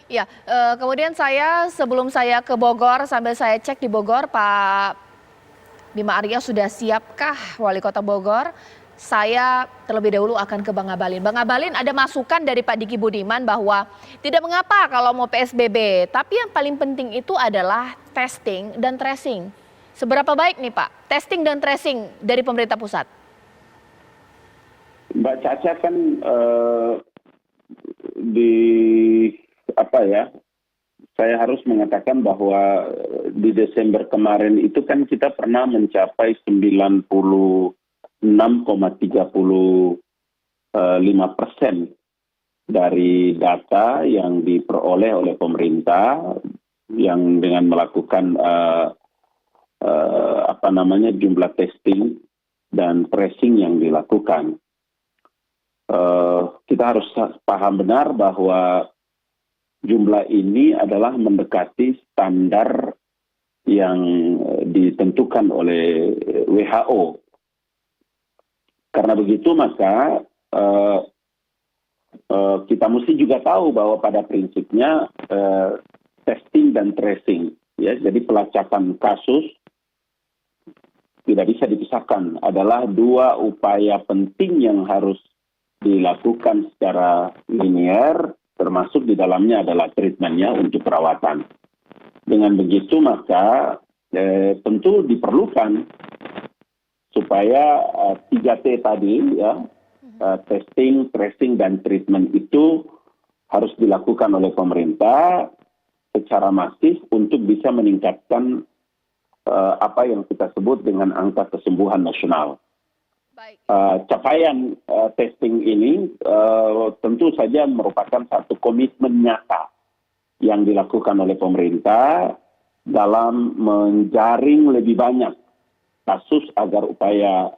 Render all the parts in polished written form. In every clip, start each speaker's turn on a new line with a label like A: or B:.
A: Ya, kemudian sebelum saya ke Bogor, sambil saya cek di Bogor, Pak Bima Arya sudah siapkah Wali Kota Bogor? Saya terlebih dahulu akan ke Bang Abalin. Bang Abalin, ada masukan dari Pak Diki Budiman bahwa tidak mengapa kalau mau PSBB, tapi yang paling penting itu adalah testing dan tracing. Seberapa baik nih Pak, testing dan tracing dari pemerintah pusat?
B: Mbak Caca kan di apa ya? Saya harus mengatakan bahwa di Desember kemarin itu kan kita pernah mencapai 96,35% dari data yang diperoleh oleh pemerintah yang dengan melakukan jumlah testing dan tracing yang dilakukan. Kita harus paham benar bahwa jumlah ini adalah mendekati standar yang ditentukan oleh WHO. Karena begitu maka kita mesti juga tahu bahwa pada prinsipnya testing dan tracing, ya, jadi pelacakan kasus tidak bisa dipisahkan, adalah dua upaya penting yang harus dilakukan secara linear, termasuk di dalamnya adalah treatmentnya untuk perawatan. Dengan begitu maka tentu diperlukan supaya 3T tadi, ya, testing, tracing, dan treatment itu harus dilakukan oleh pemerintah secara masif untuk bisa meningkatkan apa yang kita sebut dengan angka kesembuhan nasional. Capaian testing ini tentu saja merupakan satu komitmen nyata yang dilakukan oleh pemerintah dalam menjaring lebih banyak kasus agar upaya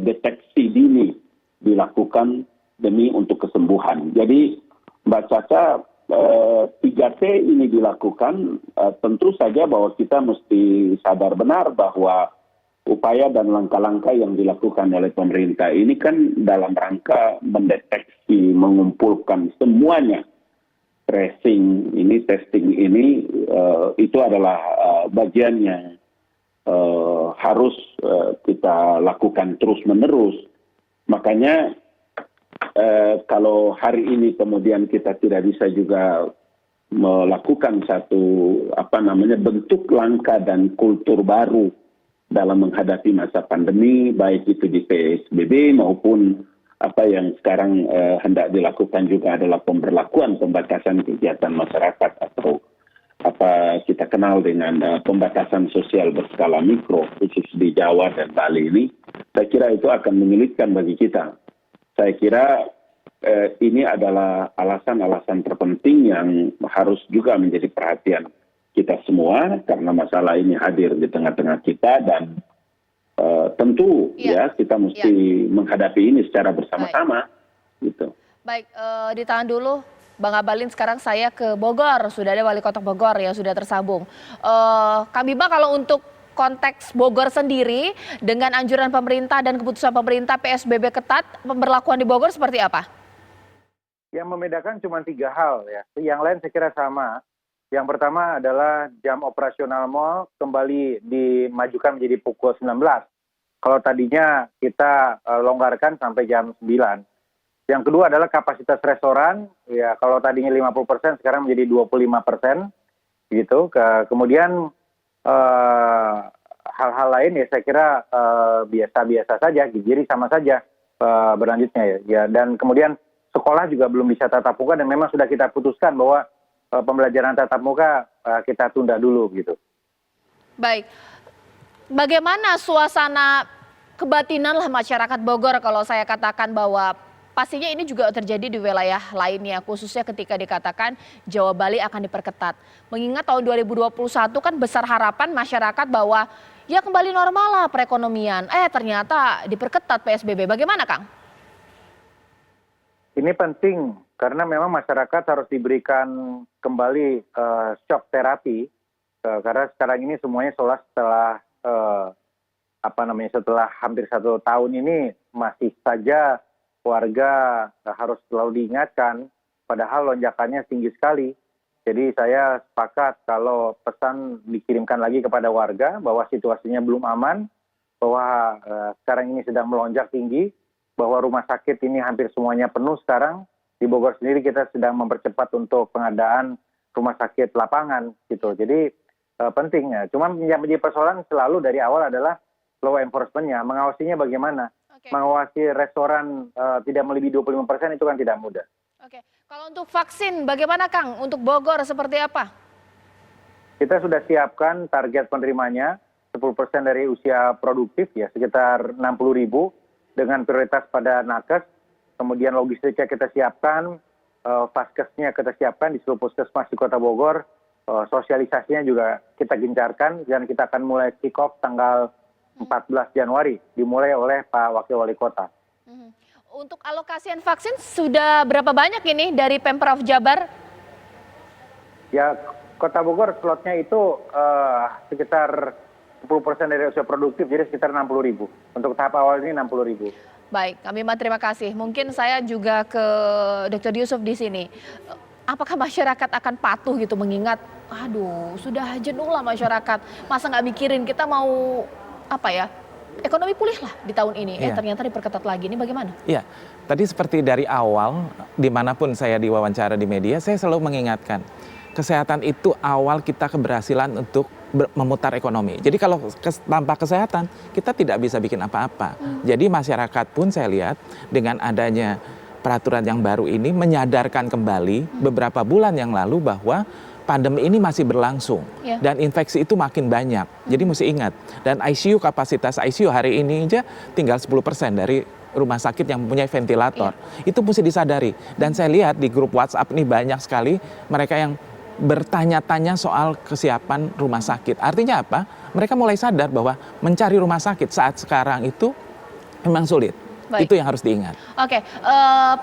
B: deteksi dini dilakukan demi untuk kesembuhan. Jadi Mbak Caca, 3T ini dilakukan, tentu saja bahwa kita mesti sadar benar bahwa upaya dan langkah-langkah yang dilakukan oleh pemerintah ini kan dalam rangka mendeteksi, mengumpulkan semuanya. Tracing ini, testing ini, itu adalah bagian yang harus kita lakukan terus-menerus. Makanya kalau hari ini kemudian kita tidak bisa juga melakukan satu bentuk langkah dan kultur baru dalam menghadapi masa pandemi, baik itu di PSBB maupun apa yang sekarang hendak dilakukan juga adalah pemberlakuan pembatasan kegiatan masyarakat atau apa kita kenal dengan pembatasan sosial berskala mikro, khusus di Jawa dan Bali ini. Saya kira itu akan menyulitkan bagi kita. Saya kira ini adalah alasan-alasan terpenting yang harus juga menjadi perhatian kita semua, karena masalah ini hadir di tengah-tengah kita dan tentu kita mesti menghadapi ini secara bersama-sama. Gitu.
A: Baik, ditahan dulu Bang Abalin, sekarang saya ke Bogor, sudah ada Wali Kota Bogor yang sudah tersambung. Kang Bima, kalau untuk konteks Bogor sendiri dengan anjuran pemerintah dan keputusan pemerintah PSBB ketat, pemberlakuan di Bogor seperti apa?
C: Yang membedakan cuma 3 hal ya, yang lain saya kira sama. Yang pertama adalah jam operasional mal kembali dimajukan menjadi pukul 19. Kalau tadinya kita longgarkan sampai jam 9. Yang kedua adalah kapasitas restoran, ya kalau tadinya 50% sekarang menjadi 25%. Gitu. Kemudian hal-hal lain ya saya kira biasa-biasa saja, jadi sama saja berlanjutnya ya. Dan kemudian sekolah juga belum bisa tatap muka dan memang sudah kita putuskan bahwa pembelajaran tatap muka kita tunda dulu gitu.
A: Baik, bagaimana suasana kebatinan lah masyarakat Bogor kalau saya katakan bahwa pastinya ini juga terjadi di wilayah lainnya, khususnya ketika dikatakan Jawa Bali akan diperketat. Mengingat tahun 2021 kan besar harapan masyarakat bahwa ya kembali normal lah perekonomian. Ternyata diperketat PSBB. Bagaimana Kang?
C: Ini penting karena memang masyarakat harus diberikan kembali shock terapi karena sekarang ini semuanya setelah setelah hampir 1 tahun ini masih saja warga harus selalu diingatkan padahal lonjakannya tinggi sekali. Jadi saya sepakat kalau pesan dikirimkan lagi kepada warga bahwa situasinya belum aman, bahwa sekarang ini sedang melonjak tinggi, bahwa rumah sakit ini hampir semuanya penuh sekarang. Di Bogor sendiri kita sedang mempercepat untuk pengadaan rumah sakit lapangan gitu. Jadi pentingnya. Cuma yang menjadi persoalan selalu dari awal adalah law enforcement-nya, mengawasinya bagaimana. Mengawasi restoran tidak melebihi 25% itu kan tidak mudah.
A: Oke, kalau untuk vaksin bagaimana Kang? Untuk Bogor seperti apa?
C: Kita sudah siapkan target penerimanya 10% dari usia produktif ya sekitar 60.000 dengan prioritas pada nakes. Kemudian logistiknya kita siapkan, vaskesnya kita siapkan di seluruh puskesmas di Kota Bogor. Sosialisasinya juga kita gencarkan dan kita akan mulai kick off tanggal 14 Januari dimulai oleh Pak Wakil Wali Kota.
A: Untuk alokasian vaksin sudah berapa banyak ini dari Pemprov Jabar?
C: Ya, Kota Bogor slotnya itu sekitar 10% dari usia produktif, jadi sekitar 60.000. Untuk tahap awal ini 60.000.
A: Baik, kami terima kasih. Mungkin saya juga ke Dr. Yusuf di sini. Apakah masyarakat akan patuh gitu mengingat, aduh sudah jenuh lah masyarakat. Masa nggak mikirin kita mau apa ya? Ekonomi pulih lah di tahun ini, ternyata diperketat lagi, ini bagaimana?
D: Iya, tadi seperti dari awal, dimanapun saya diwawancara di media, saya selalu mengingatkan, kesehatan itu awal kita keberhasilan untuk memutar ekonomi. Jadi kalau tanpa kesehatan, kita tidak bisa bikin apa-apa. Jadi masyarakat pun saya lihat dengan adanya peraturan yang baru ini menyadarkan kembali beberapa bulan yang lalu bahwa pandemi ini masih berlangsung dan infeksi itu makin banyak. Jadi mesti ingat, dan ICU kapasitas ICU hari ini aja tinggal 10% dari rumah sakit yang mempunyai ventilator. Itu mesti disadari. Dan saya lihat di grup WhatsApp ini banyak sekali mereka yang bertanya-tanya soal kesiapan rumah sakit. Artinya apa? Mereka mulai sadar bahwa mencari rumah sakit saat sekarang itu memang sulit.
A: Baik.
D: Itu yang harus diingat.
A: Oke,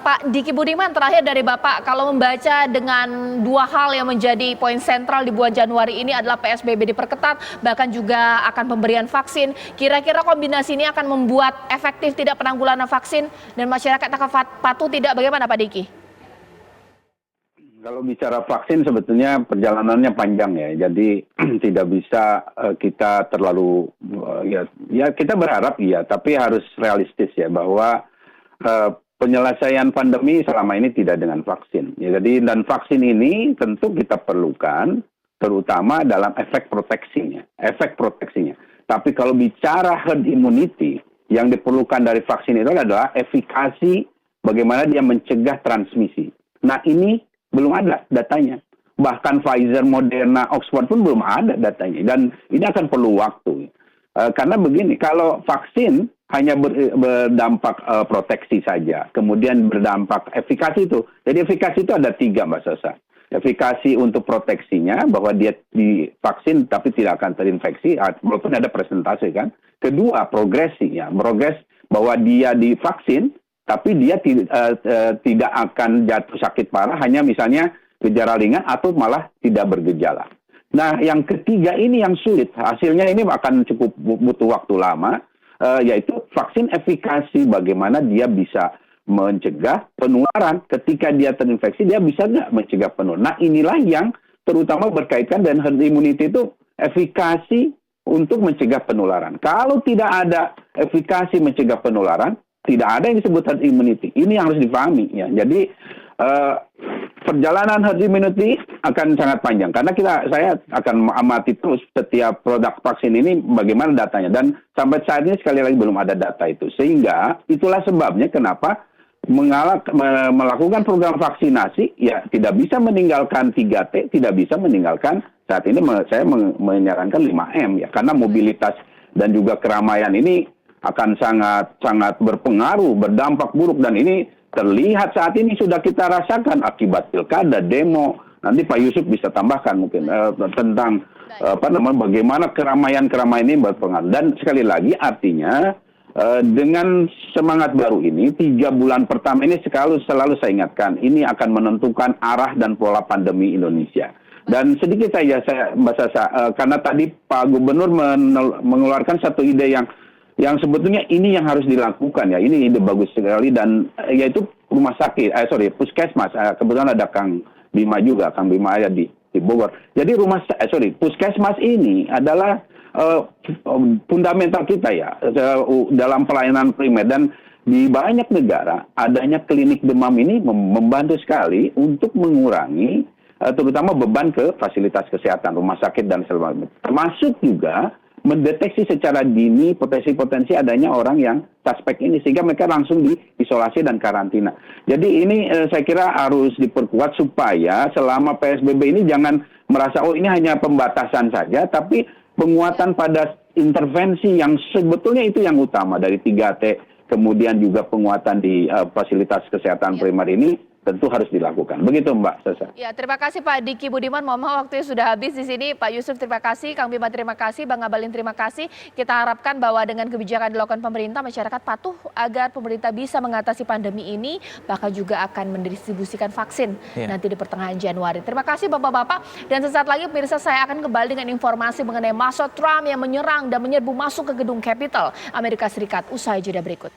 A: Pak Diki Budiman, terakhir dari Bapak, kalau membaca dengan dua hal yang menjadi poin sentral di bulan Januari ini adalah PSBB diperketat, bahkan juga akan pemberian vaksin. Kira-kira kombinasi ini akan membuat efektif tidak penanggulangan vaksin dan masyarakat akan patuh tidak? Bagaimana Pak Diki?
B: Kalau bicara vaksin sebetulnya perjalanannya panjang ya, jadi tidak bisa kita terlalu ya kita berharap ya, tapi harus realistis ya bahwa penyelesaian pandemi selama ini tidak dengan vaksin. Ya, jadi dan vaksin ini tentu kita perlukan terutama dalam efek proteksinya. Tapi kalau bicara herd immunity yang diperlukan dari vaksin itu adalah efikasi bagaimana dia mencegah transmisi. Nah ini belum ada datanya. Bahkan Pfizer, Moderna, Oxford pun belum ada datanya. Dan ini akan perlu waktu. Karena begini, kalau vaksin hanya berdampak proteksi saja, kemudian berdampak efikasi itu. Jadi efikasi itu ada 3 Mbak Sasa. Efikasi untuk proteksinya, bahwa dia divaksin tapi tidak akan terinfeksi, walaupun ada presentase kan. Kedua, progresinya. Progres bahwa dia divaksin, tapi dia tidak akan jatuh sakit parah, hanya misalnya gejala ringan atau malah tidak bergejala. Nah, yang ketiga ini yang sulit. Hasilnya ini akan cukup butuh waktu lama, yaitu vaksin efikasi bagaimana dia bisa mencegah penularan. Ketika dia terinfeksi, dia bisa nggak mencegah penularan. Nah, inilah yang terutama berkaitan dengan herd immunity itu efikasi untuk mencegah penularan. Kalau tidak ada efikasi mencegah penularan, tidak ada yang disebut herd immunity. Ini yang harus dipahami ya. Jadi perjalanan herd immunity akan sangat panjang karena saya akan amati terus setiap produk vaksin ini bagaimana datanya, dan sampai saat ini sekali lagi belum ada data itu. Sehingga itulah sebabnya kenapa melakukan program vaksinasi ya tidak bisa meninggalkan 3T, tidak bisa meninggalkan saat ini saya menyarankan 5M ya, karena mobilitas dan juga keramaian ini akan sangat berpengaruh, berdampak buruk, dan ini terlihat saat ini sudah kita rasakan akibat pilkada, demo. Nanti Pak Yusuf bisa tambahkan mungkin tentang bagaimana keramaian ini berpengaruh. Dan sekali lagi artinya dengan semangat baru ini 3 bulan pertama ini selalu saya ingatkan ini akan menentukan arah dan pola pandemi Indonesia. Dan sedikit saja Mbak Sasa, karena tadi Pak Gubernur mengeluarkan satu ide yang sebetulnya ini yang harus dilakukan ya, ini ide bagus sekali, dan yaitu rumah sakit, puskesmas. Kebetulan ada Kang Bima juga, Kang Bima ada di Bogor. Jadi puskesmas ini adalah fundamental kita ya dalam pelayanan primer, dan di banyak negara adanya klinik demam ini membantu sekali untuk mengurangi terutama beban ke fasilitas kesehatan, rumah sakit dan sebagainya. Termasuk juga mendeteksi secara dini potensi-potensi adanya orang yang suspek ini, sehingga mereka langsung diisolasi dan karantina. Jadi ini saya kira harus diperkuat supaya selama PSBB ini jangan merasa ini hanya pembatasan saja, tapi penguatan pada intervensi yang sebetulnya itu yang utama dari 3T, kemudian juga penguatan di fasilitas kesehatan primer ini tentu harus dilakukan. Begitu Mbak Sasa.
A: Ya, terima kasih Pak Diki Budiman. Mohon maaf waktunya sudah habis di sini. Pak Yusuf terima kasih, Kang Bima terima kasih, Bang Abalin terima kasih. Kita harapkan bahwa dengan kebijakan dilakukan pemerintah, masyarakat patuh agar pemerintah bisa mengatasi pandemi ini, bahkan juga akan mendistribusikan vaksin nanti di pertengahan Januari. Terima kasih Bapak-Bapak. Dan sesaat lagi pemirsa, saya akan kembali dengan informasi mengenai masa Trump yang menyerang dan menyerbu masuk ke gedung Capitol Amerika Serikat usai jeda berikut.